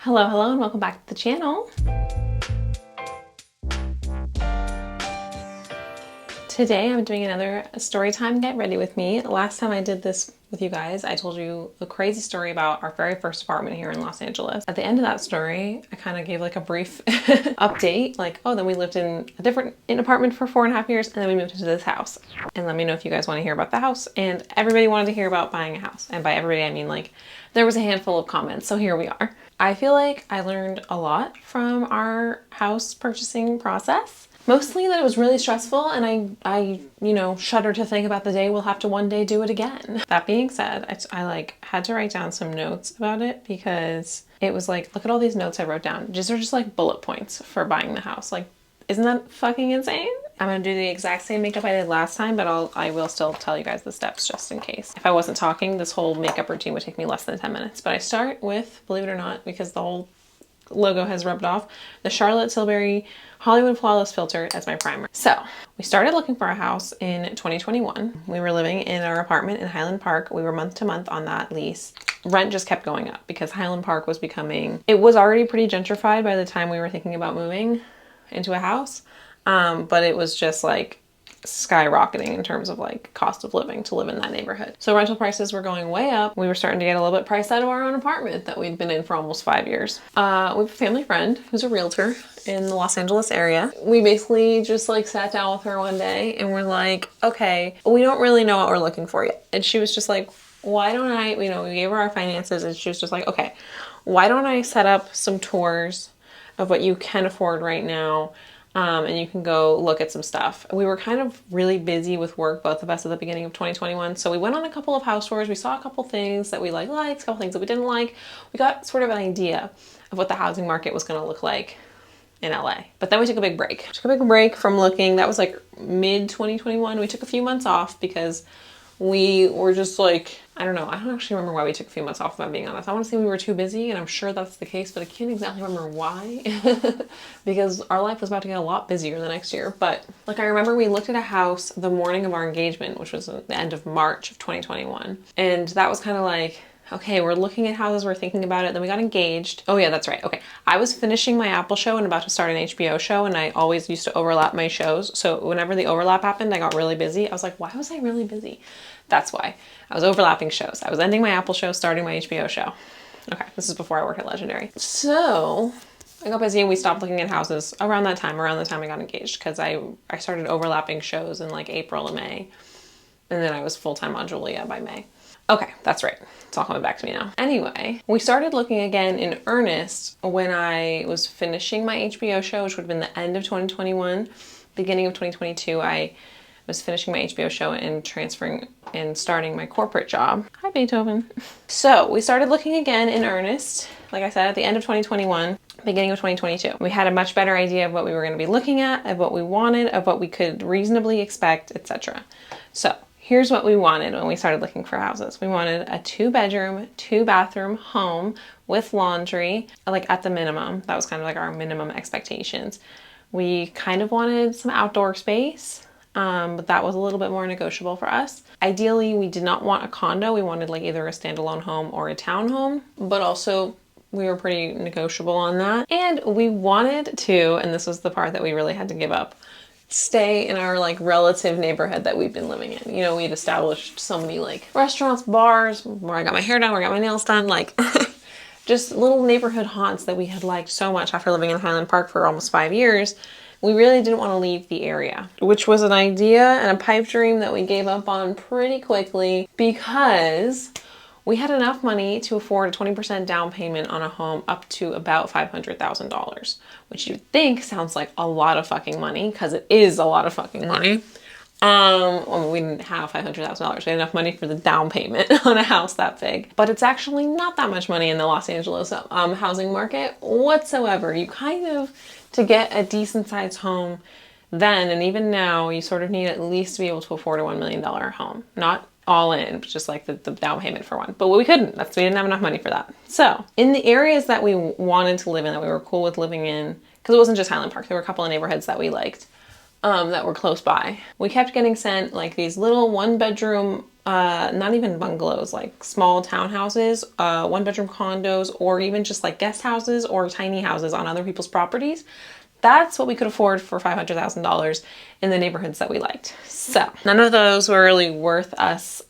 Hello, hello, and welcome back to the channel. Today I'm doing another story time get ready with me. Last time I did this with you guys, I told you a crazy story about our very first apartment here in Los Angeles. At the end of that story, I kind of gave like a brief update, like, oh, then we lived in a different apartment for 4.5 years, and then we moved into this house. And let me know if you guys want to hear about the house. And everybody wanted to hear about buying a house. And by everybody, I mean like there was a handful of comments, so here we are. I feel like I learned a lot from our house purchasing process. Mostly that it was really stressful, and I shudder to think about the day we'll have to one day do it again. That being said, I like had to write down some notes about it because it was like, look at all these notes I wrote down. These are just like bullet points for buying the house. Like, isn't that fucking insane? I'm gonna do the exact same makeup I did last time, but I will still tell you guys the steps just in case. If I wasn't talking, this whole makeup routine would take me less than 10 minutes. But I start with, believe it or not, because the whole logo has rubbed off, the Charlotte Tilbury Hollywood Flawless Filter as my primer. So we started looking for a house in 2021. We were living in our apartment in Highland Park. We were month to month on that lease. Rent just kept going up because Highland Park was becoming, it was already pretty gentrified by the time we were thinking about moving into a house. But it was just like skyrocketing in terms of like cost of living to live in that neighborhood. So rental prices were going way up. We were starting to get a little bit priced out of our own apartment that we'd been in for almost 5 years. We have a family friend who's a realtor in the Los Angeles area. We basically just like sat down with her one day and we're like, okay, we don't really know what we're looking for yet. And she was just like, why don't I, we gave her our finances, and she was just like, okay, why don't I set up some tours of what you can afford right now? And you can go look at some stuff. We were kind of really busy with work, both of us, at the beginning of 2021. So we went on a couple of house tours. We saw a couple things that we liked, a couple things that we didn't like. We got sort of an idea of what the housing market was going to look like in LA. But then we took a big break. From looking. That was like mid 2021. We took a few months off because we were just like, I don't know. I don't actually remember why we took a few months off, if I'm being honest. I want to say we were too busy, and I'm sure that's the case, but I can't exactly remember why because our life was about to get a lot busier the next year. But like, I remember we looked at a house the morning of our engagement, which was the end of March of 2021. And that was kind of like, okay, we're looking at houses, we're thinking about it. Then we got engaged. Oh yeah, that's right. Okay. I was finishing my Apple show and about to start an HBO show, and I always used to overlap my shows. So whenever the overlap happened, I got really busy. I was like, why was I really busy? That's why. I was overlapping shows. I was ending my Apple show, starting my HBO show. Okay, this is before I worked at Legendary. So I got busy and we stopped looking at houses around the time I got engaged, because I started overlapping shows in like April and May. And then I was full-time on Julia by May. Okay, that's right. It's all coming back to me now. Anyway, we started looking again in earnest when I was finishing my HBO show, which would have been the end of 2021, beginning of 2022. I was finishing my HBO show and transferring and starting my corporate job. Hi, Beethoven. So we started looking again in earnest, like I said, at the end of 2021, beginning of 2022. We had a much better idea of what we were going to be looking at, of what we wanted, of what we could reasonably expect, etc. So here's what we wanted when we started looking for houses. We wanted a 2-bedroom, 2-bathroom home with laundry, like at the minimum. That was kind of like our minimum expectations. We kind of wanted some outdoor space, but that was a little bit more negotiable for us. Ideally, we did not want a condo. We wanted like either a standalone home or a townhome, but also we were pretty negotiable on that. And we wanted to, and this was the part that we really had to give up, stay in our like relative neighborhood that we've been living in. You know, we'd established so many like restaurants, bars, where I got my hair done, where I got my nails done, like just little neighborhood haunts that we had liked so much after living in Highland Park for almost 5 years. We really didn't want to leave the area, which was an idea and a pipe dream that we gave up on pretty quickly because we had enough money to afford a 20% down payment on a home up to about $500,000, which you'd think sounds like a lot of fucking money, because it is a lot of fucking money. Well, we didn't have $500,000. We had enough money for the down payment on a house that big, but it's actually not that much money in the Los Angeles housing market whatsoever. You kind of, to get a decent sized home then and even now, you sort of need at least to be able to afford a $1 million home. Not all in, just like the down payment for one. But we couldn't. We didn't have enough money for that. So in the areas that we wanted to live in, that we were cool with living in, because it wasn't just Highland Park, there were a couple of neighborhoods that we liked that were close by. We kept getting sent like these little 1-bedroom not even bungalows, like small townhouses, 1-bedroom condos, or even just like guest houses or tiny houses on other people's properties. That's what we could afford for $500,000 in the neighborhoods that we liked. So none of those were really worth us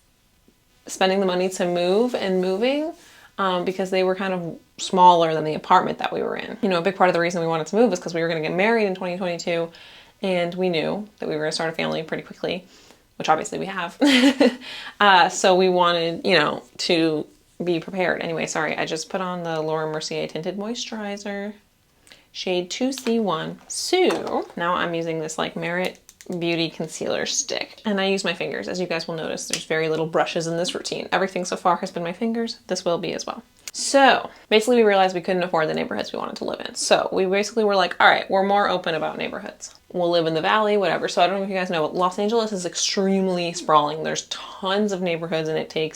spending the money to move and moving, because they were kind of smaller than the apartment that we were in. You know, a big part of the reason we wanted to move was because we were going to get married in 2022, and we knew that we were going to start a family pretty quickly, which obviously we have. So we wanted, you know, to be prepared. Anyway, sorry, I just put on the Laura Mercier Tinted Moisturizer, shade 2C1. So now I'm using this like Merit Beauty Concealer Stick. And I use my fingers. As you guys will notice, there's very little brushes in this routine. Everything so far has been my fingers. This will be as well. So basically we realized we couldn't afford the neighborhoods we wanted to live in. So we basically were like, all right, we're more open about neighborhoods. We'll live in the valley, whatever. So I don't know if you guys know, but Los Angeles is extremely sprawling. There's tons of neighborhoods, and it can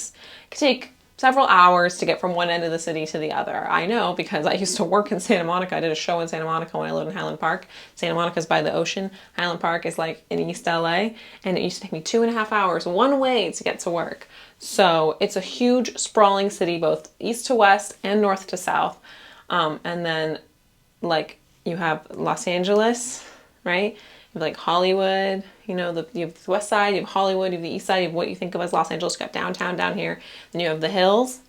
take several hours to get from one end of the city to the other. I know because I used to work in Santa Monica. I did a show in Santa Monica when I lived in Highland Park. Santa Monica's by the ocean. Highland Park is like in East LA, and it used to take me 2.5 hours one way to get to work. So it's a huge sprawling city, both east to west and north to south. And then like you have Los Angeles, right? You have like Hollywood, you know, you have the west side, you have Hollywood, you have the east side, you have what you think of as Los Angeles. You got downtown down here. Then you have the hills,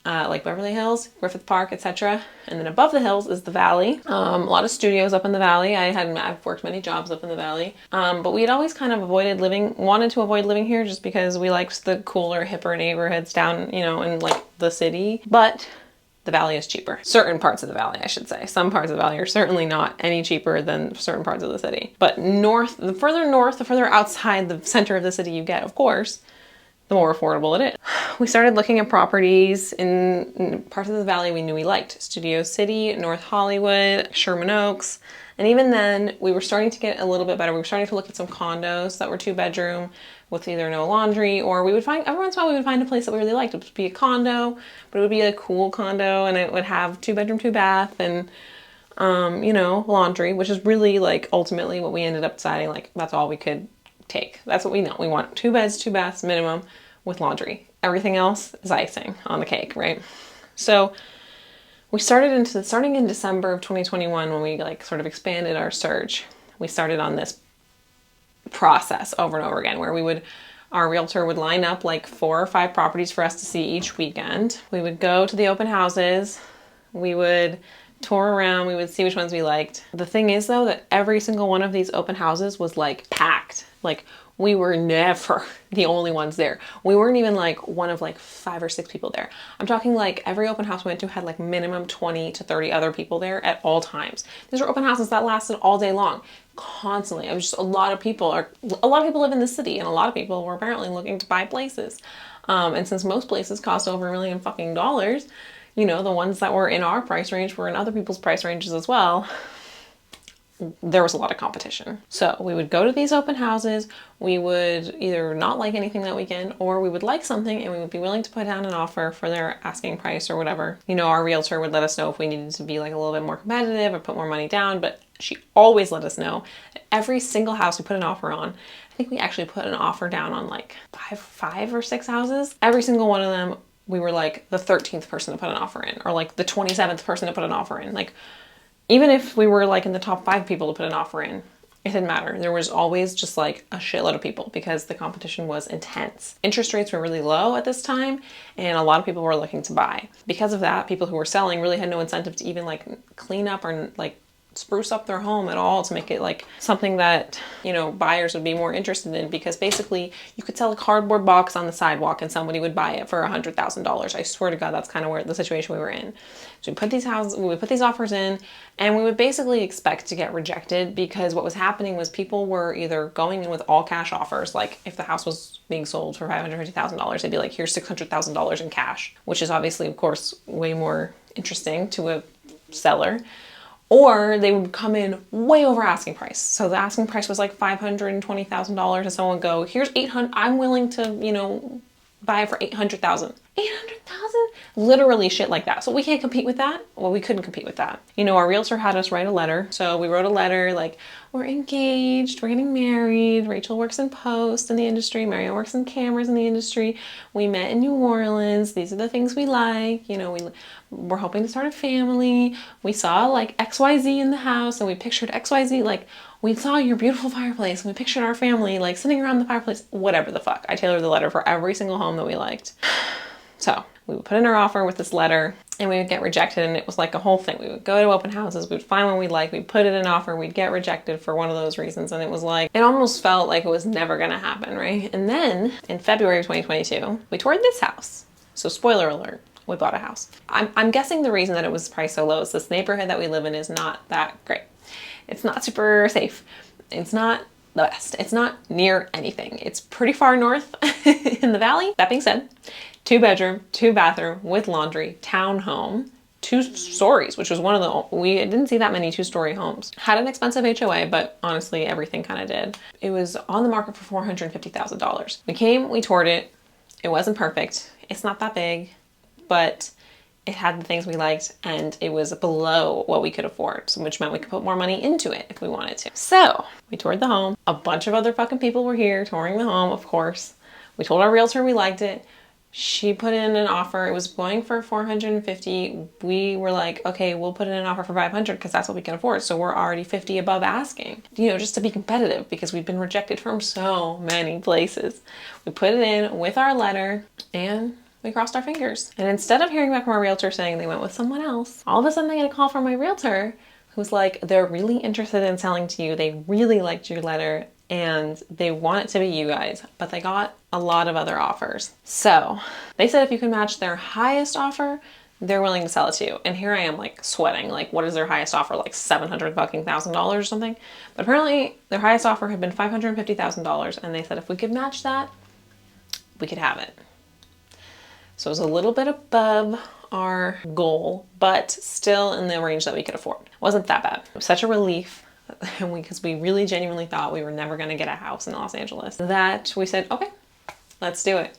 like Beverly Hills, Griffith Park, etc. And then above the hills is the valley. A lot of studios up in the valley. I've worked many jobs up in the valley. But we had always kind of wanted to avoid living here just because we liked the cooler, hipper neighborhoods down, you know, in like the city. But the valley is cheaper. Certain parts of the valley, I should say. Some parts of the valley are certainly not any cheaper than certain parts of the city. But the further outside the center of the city you get, of course, the more affordable it is. We started looking at properties in parts of the valley we knew we liked. Studio City, North Hollywood, Sherman Oaks. And even then, we were starting to get a little bit better. We were starting to look at some condos that were 2-bedroom with either no laundry, or every once in a while we would find a place that we really liked. It would be a condo, but it would be a cool condo, and it would have 2-bedroom, 2-bath, and you know, laundry, which is really like ultimately what we ended up deciding, like that's all we could take. That's what we know. We want 2 beds, 2 baths minimum with laundry. Everything else is icing on the cake, right? So we starting in December of 2021, when we like sort of expanded our search, we started on this process over and over again where our realtor would line up like 4 or 5 properties for us to see each weekend. We would go to the open houses. We would tour around. We would see which ones we liked. The thing is though, that every single one of these open houses was like packed. Like we were never the only ones there. We weren't even like one of like 5 or 6 people there. I'm talking like every open house we went to had like minimum 20 to 30 other people there at all times. These were open houses that lasted all day long, constantly. It was just a lot of people live in the city, and a lot of people were apparently looking to buy places. And since most places cost over $1 million fucking dollars, you know, the ones that were in our price range were in other people's price ranges as well. There was a lot of competition. So we would go to these open houses. We would either not like anything that weekend, or we would like something and we would be willing to put down an offer for their asking price or whatever. You know, our realtor would let us know if we needed to be like a little bit more competitive or put more money down, but she always let us know. Every single house we put an offer on, I think we actually put an offer down on like 5 or 6 houses. Every single one of them, we were like the 13th person to put an offer in, or like the 27th person to put an offer in. Like, even if we were like in the top 5 people to put an offer in, it didn't matter. There was always just like a shitload of people because the competition was intense. Interest rates were really low at this time, and a lot of people were looking to buy. Because of that, people who were selling really had no incentive to even like clean up or like spruce up their home at all to make it like something that, you know, buyers would be more interested in, because basically you could sell a cardboard box on the sidewalk and somebody would buy it for $100,000. I swear to God, that's kind of where the situation we were in. So we would put these offers in, and we would basically expect to get rejected, because what was happening was people were either going in with all cash offers. Like if the house was being sold for $550,000, they'd be like, here's $600,000 in cash, which is obviously, of course, way more interesting to a seller. Or they would come in way over asking price. So the asking price was like $520,000, and someone would go, here's $800,000. I'm willing to, you know, buy it for $800,000. $800,000? Literally shit like that. So we can't compete with that. Well, we couldn't compete with that. You know, our realtor had us write a letter. So we wrote a letter like, we're engaged, we're getting married. Rachel works in post in the industry. Mario works in cameras in the industry. We met in New Orleans. These are the things we like. You know, we're hoping to start a family. We saw like XYZ in the house and we pictured XYZ, like we saw your beautiful fireplace and we pictured our family like sitting around the fireplace, whatever the fuck. I tailored the letter for every single home that we liked. So we would put in our offer with this letter and we would get rejected, and it was like a whole thing. We would go to open houses, we'd find one we liked, we'd put it in an offer, we'd get rejected for one of those reasons, and it was like, it almost felt like it was never gonna happen, right? And then in February of 2022, we toured this house. So spoiler alert, we bought a house. I'm guessing the reason that it was priced so low is this neighborhood that we live in is not that great. It's not super safe. It's not the best. It's not near anything. It's pretty far north in the valley. That being said, 2-bedroom, 2-bathroom with laundry, townhome, 2 stories, which was one of the, we didn't see that many 2-story homes. Had an expensive HOA, but honestly, everything kind of did. It was on the market for $450,000. We came, we toured it. It wasn't perfect. It's not that big, but it had the things we liked, and it was below what we could afford, which meant we could put more money into it if we wanted to. So we toured the home. A bunch of other fucking people were here touring the home, of course. We told our realtor we liked it. She put in an offer. It was going for $450,000. We were like, okay, we'll put in an offer for $500,000 because that's what we can afford. So we're already $50,000 above asking, you know, just to be competitive because we've been rejected from so many places. We put it in with our letter and we crossed our fingers. And instead of hearing back from our realtor saying they went with someone else, all of a sudden I get a call from my realtor who's like, they're really interested in selling to you. They really liked your letter and they want it to be you guys, but they got a lot of other offers. So they said if you can match their highest offer, they're willing to sell it to you. And here I am like sweating, like what is their highest offer? Like $700,000 or something. But apparently their highest offer had been $550,000 and they said if we could match that, we could have it. So it was a little bit above our goal, but still in the range that we could afford. It wasn't that bad. It was such a relief because we really genuinely thought we were never going to get a house in Los Angeles that we said, okay, let's do it.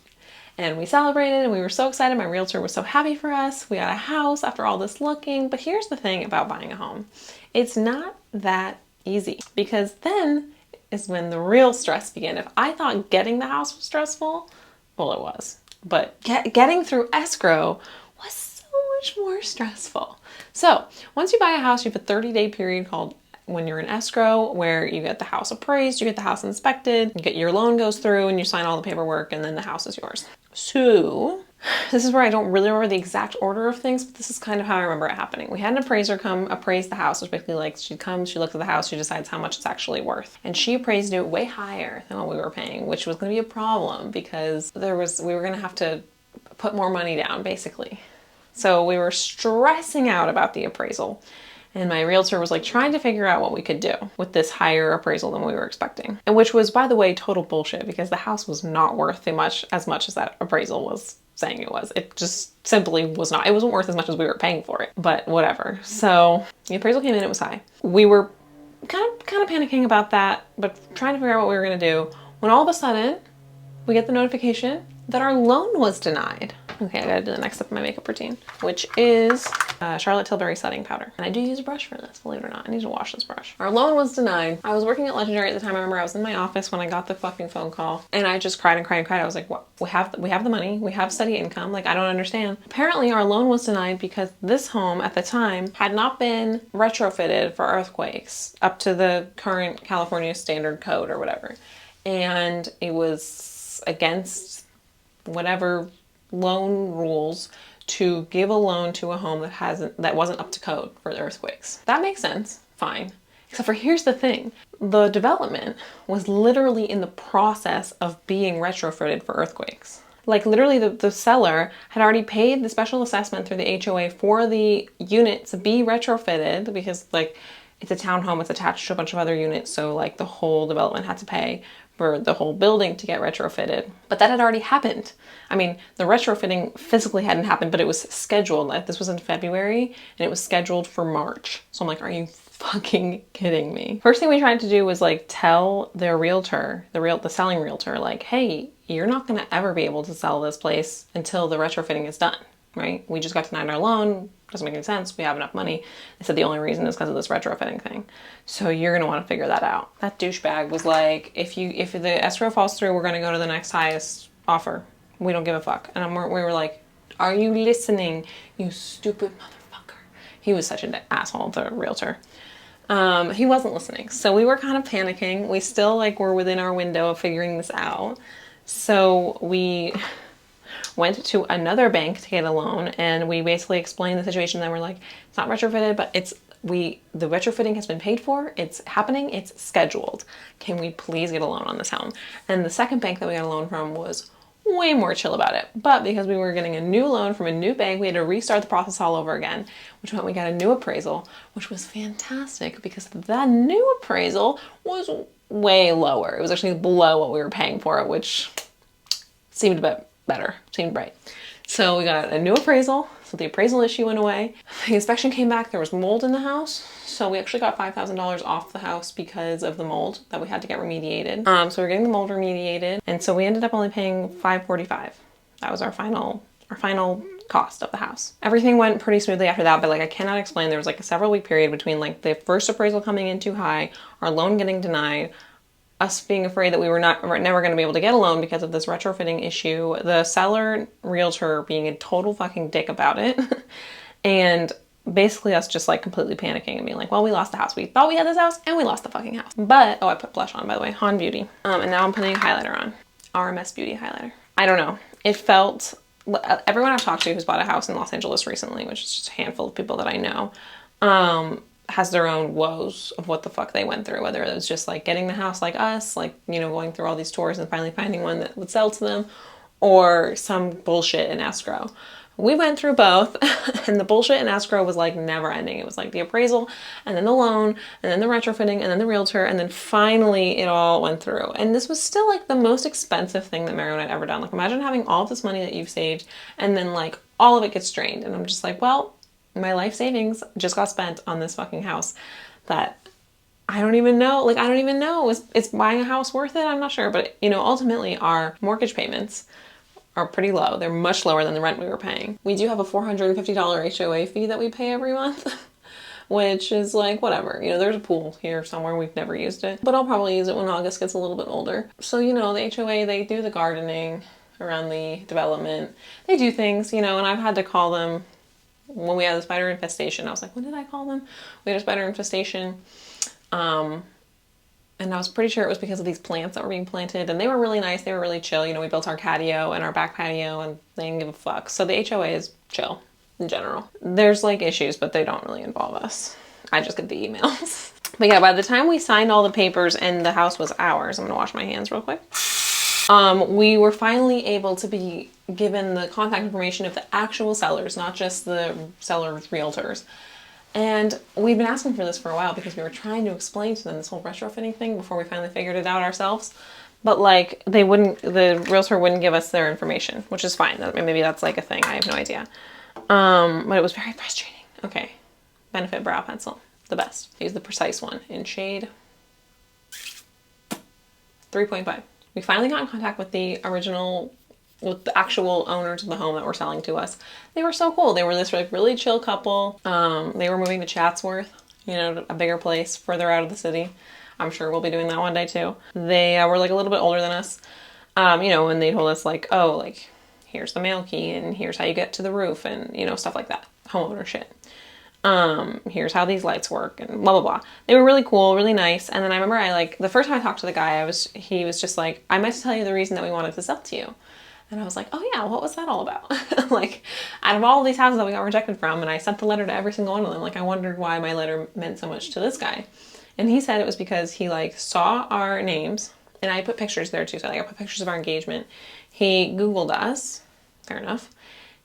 And we celebrated and we were so excited. My realtor was so happy for us. We got a house after all this looking. But here's the thing about buying a home. It's not that easy because then is when the real stress began. If I thought getting the house was stressful, well, it was. But getting through escrow was so much more stressful. So once you buy a house, you have a 30-day period called when you're in escrow where you get the house appraised, you get the house inspected, you get your loan goes through and you sign all the paperwork and then the house is yours. So this is where I don't really remember the exact order of things, but this is kind of how I remember it happening. We had an appraiser come appraise the house, which basically like she comes, she looks at the house, she decides how much it's actually worth. And she appraised it way higher than what we were paying, which was gonna be a problem because we were gonna have to put more money down basically. So we were stressing out about the appraisal. And my realtor was like trying to figure out what we could do with this higher appraisal than we were expecting. And which was, by the way, total bullshit because the house was not worth as much as that appraisal was saying it was. It just simply was not. It wasn't worth as much as we were paying for it, but whatever. So the appraisal came in, it was high. We were kind of panicking about that, but trying to figure out what we were gonna do when all of a sudden we get the notification that our loan was denied. Okay, I gotta do the next step of my makeup routine, which is Charlotte Tilbury setting powder. And I do use a brush for this, believe it or not. I need to wash this brush. Our loan was denied. I was working at Legendary at the time. I remember I was in my office when I got the fucking phone call and I just cried and cried and cried. I was like, what? We have the money. We have steady income. Like, I don't understand. Apparently our loan was denied because this home at the time had not been retrofitted for earthquakes up to the current California standard code or whatever. And it was against whatever loan rules to give a loan to a home that wasn't up to code for the earthquakes. That makes sense, fine. Except for here's the thing, the development was literally in the process of being retrofitted for earthquakes. Like literally the seller had already paid the special assessment through the HOA for the unit to be retrofitted because like it's a townhome, it's attached to a bunch of other units, so like the whole development had to pay for the whole building to get retrofitted. But that had already happened. I mean, the retrofitting physically hadn't happened, but it was scheduled. Like, this was in February and it was scheduled for March. So I'm like, are you fucking kidding me? First thing we tried to do was like tell their realtor, the selling realtor, like, hey, you're not gonna ever be able to sell this place until the retrofitting is done. right? We just got denied our loan. Doesn't make any sense. We have enough money. They said the only reason is because of this retrofitting thing. So you're gonna want to figure that out. That douchebag was like, if the escrow falls through, we're gonna go to the next highest offer. We don't give a fuck. And we were like, are you listening, you stupid motherfucker? He was such an asshole, the realtor. He wasn't listening. So we were kind of panicking. We still like were within our window of figuring this out. So we went to another bank to get a loan, and we basically explained the situation. Then we're like, it's not retrofitted, but the retrofitting has been paid for. It's happening. It's scheduled. Can we please get a loan on this home? And the second bank that we got a loan from was way more chill about it. But because we were getting a new loan from a new bank, we had to restart the process all over again, which meant we got a new appraisal, which was fantastic because that new appraisal was way lower. It was actually below what we were paying for it, which seemed a bit better, seemed right. So we got a new appraisal, so the appraisal issue went away. The inspection came back, there was mold in the house, so we actually got $5,000 off the house because of the mold that we had to get remediated. So we're getting the mold remediated, and so we ended up only paying $545. That was our final cost of the house. Everything went pretty smoothly after that, but like I cannot explain, there was like a several week period between like the first appraisal coming in too high, our loan getting denied, us being afraid that we were never going to be able to get a loan because of this retrofitting issue, the seller realtor being a total fucking dick about it, and basically us just like completely panicking and being like, well, we lost the house. We thought we had this house and we lost the fucking house. But, oh, I put blush on, by the way, Han Beauty. And now I'm putting a highlighter on. RMS Beauty highlighter. I don't know. It felt, everyone I've talked to who's bought a house in Los Angeles recently, which is just a handful of people that I know, has their own woes of what the fuck they went through, whether it was just like getting the house like us, like, you know, going through all these tours and finally finding one that would sell to them, or some bullshit in escrow. We went through both, and the bullshit in escrow was like never ending. It was like the appraisal, and then the loan, and then the retrofitting, and then the realtor, and then finally it all went through. And this was still like the most expensive thing that Marion had ever done. Like, imagine having all of this money that you've saved, and then like all of it gets drained. And I'm just like, well, my life savings just got spent on this fucking house that I don't even know. Like, I don't even know. Is buying a house worth it? I'm not sure. But, you know, ultimately our mortgage payments are pretty low. They're much lower than the rent we were paying. We do have a $450 HOA fee that we pay every month, which is like, whatever. You know, there's a pool here somewhere. We've never used it, but I'll probably use it when August gets a little bit older. So, you know, the HOA, they do the gardening around the development. They do things, you know, and I've had to call them when we had the spider infestation. I was like, when did I call them? We had a spider infestation. And I was pretty sure it was because of these plants that were being planted, and they were really nice. They were really chill. You know, we built our patio and our back patio, and they didn't give a fuck. So the HOA is chill in general. There's like issues, but they don't really involve us. I just get the emails. But yeah, by the time we signed all the papers and the house was ours, I'm gonna wash my hands real quick. We were finally able to be given the contact information of the actual sellers, not just the sellers' realtors. And we've been asking for this for a while because we were trying to explain to them this whole retrofitting thing before we finally figured it out ourselves. But like, the realtor wouldn't give us their information, which is fine. Maybe that's like a thing. I have no idea. But it was very frustrating. Okay. Benefit Brow Pencil. The best. I use the Precise one in shade 3.5. We finally got in contact with the actual owners of the home that were selling to us. They were so cool. They were this like really chill couple. They were moving to Chatsworth, you know, a bigger place further out of the city. I'm sure we'll be doing that one day too. They were like a little bit older than us, you know, and they told us like, oh, like here's the mail key and here's how you get to the roof and, you know, stuff like that. Homeowner shit. Here's how these lights work and blah, blah, blah. They were really cool, really nice. And then I remember the first time I talked to the guy, he was just like, I meant to tell you the reason that we wanted to sell to you. And I was like, oh yeah, what was that all about? Like, out of all these houses that we got rejected from, and I sent the letter to every single one of them, like I wondered why my letter meant so much to this guy. And he said it was because he like saw our names, and I put pictures there too, so like I put pictures of our engagement. He Googled us, fair enough,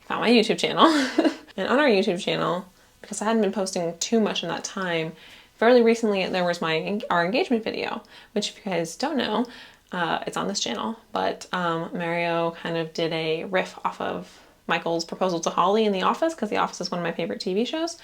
found my YouTube channel, and on our YouTube channel, because I hadn't been posting too much in that time, fairly recently there was our engagement video, which if you guys don't know, it's on this channel, but Mario kind of did a riff off of Michael's proposal to Holly in The Office, because The Office is one of my favorite TV shows,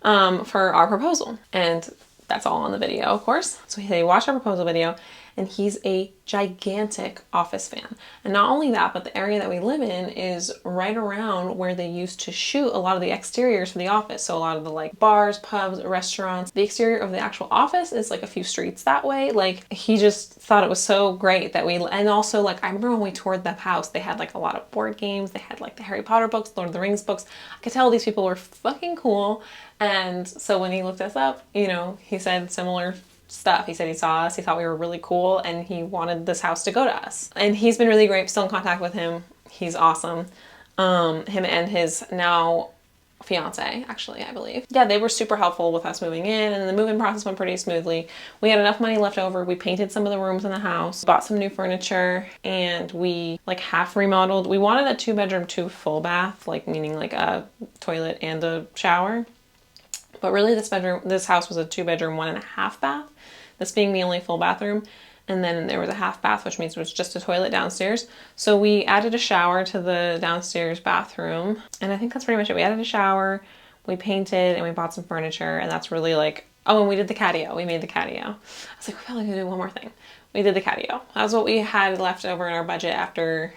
for our proposal. And that's all on the video, of course. So they watched our proposal video, and he's a gigantic Office fan. And not only that, but the area that we live in is right around where they used to shoot a lot of the exteriors for The Office. So a lot of the like bars, pubs, restaurants. The exterior of the actual office is like a few streets that way. Like he just thought it was so great that and also like I remember when we toured that house, they had like a lot of board games. They had like the Harry Potter books, Lord of the Rings books. I could tell these people were fucking cool. And so when he looked us up, you know, he said similar stuff. He said he saw us, he thought we were really cool, and he wanted this house to go to us. And he's been really great, still in contact with him. He's awesome. Him and his now fiance, actually, I believe. Yeah, they were super helpful with us moving in, and the move-in process went pretty smoothly. We had enough money left over. We painted some of the rooms in the house, bought some new furniture, and we like half remodeled. We wanted a 2-bedroom, 2 full bath, like meaning like a toilet and a shower. But really this house was a 2-bedroom, 1.5 bath. This being the only full bathroom. And then there was a half bath, which means it was just a toilet downstairs. So we added a shower to the downstairs bathroom. And I think that's pretty much it. We added a shower, we painted, and we bought some furniture. And that's really like, oh, and we did the catio. We made the catio. I was like, we're probably gonna do one more thing. We did the catio. That was what we had left over in our budget after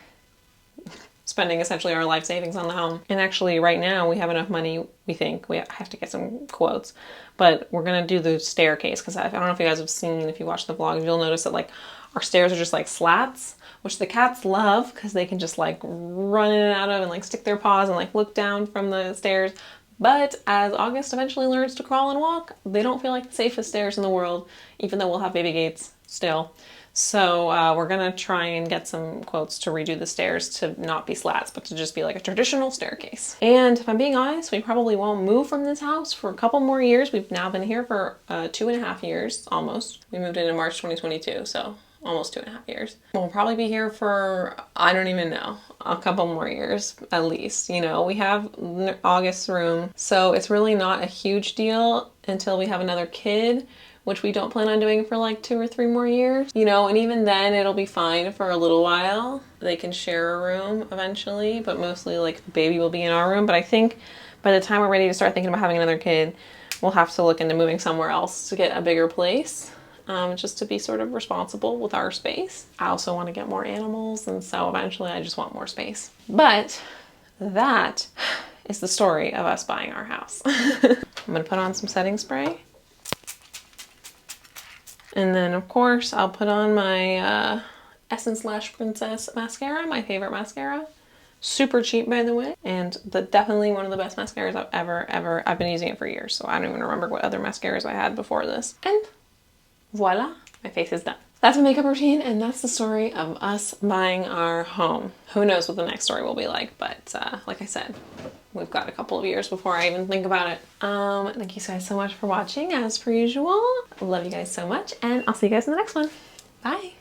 spending essentially our life savings on the home. And actually right now we have enough money, we think. We have to get some quotes, but we're gonna do the staircase because I don't know if you guys have seen, if you watch the vlog, you'll notice that like our stairs are just like slats, which the cats love because they can just like run in and out of and like stick their paws and like look down from the stairs. But as August eventually learns to crawl and walk, they don't feel like the safest stairs in the world, even though we'll have baby gates still. So we're gonna try and get some quotes to redo the stairs to not be slats, but to just be like a traditional staircase. And if I'm being honest, we probably won't move from this house for a couple more years. We've now been here for 2.5 years, almost. We moved in March 2022, so almost 2.5 years. We'll probably be here for, I don't even know, a couple more years at least. You know, we have August's room, so it's really not a huge deal until we have another kid, which we don't plan on doing for like 2 or 3 more years. You know, and even then it'll be fine for a little while. They can share a room eventually, but mostly like the baby will be in our room. But I think by the time we're ready to start thinking about having another kid, we'll have to look into moving somewhere else to get a bigger place. Just to be sort of responsible with our space. I also want to get more animals, and so eventually I just want more space. But that is the story of us buying our house. I'm gonna put on some setting spray. And then of course I'll put on my Essence Lash Princess mascara, my favorite mascara. Super cheap, by the way, and definitely one of the best mascaras I've ever, I've been using it for years, so I don't even remember what other mascaras I had before this. And voila, my face is done. That's my makeup routine, and that's the story of us buying our home. Who knows what the next story will be like, but like I said, we've got a couple of years before I even think about it. Thank you guys so much for watching, as per usual. Love you guys so much, and I'll see you guys in the next one. Bye.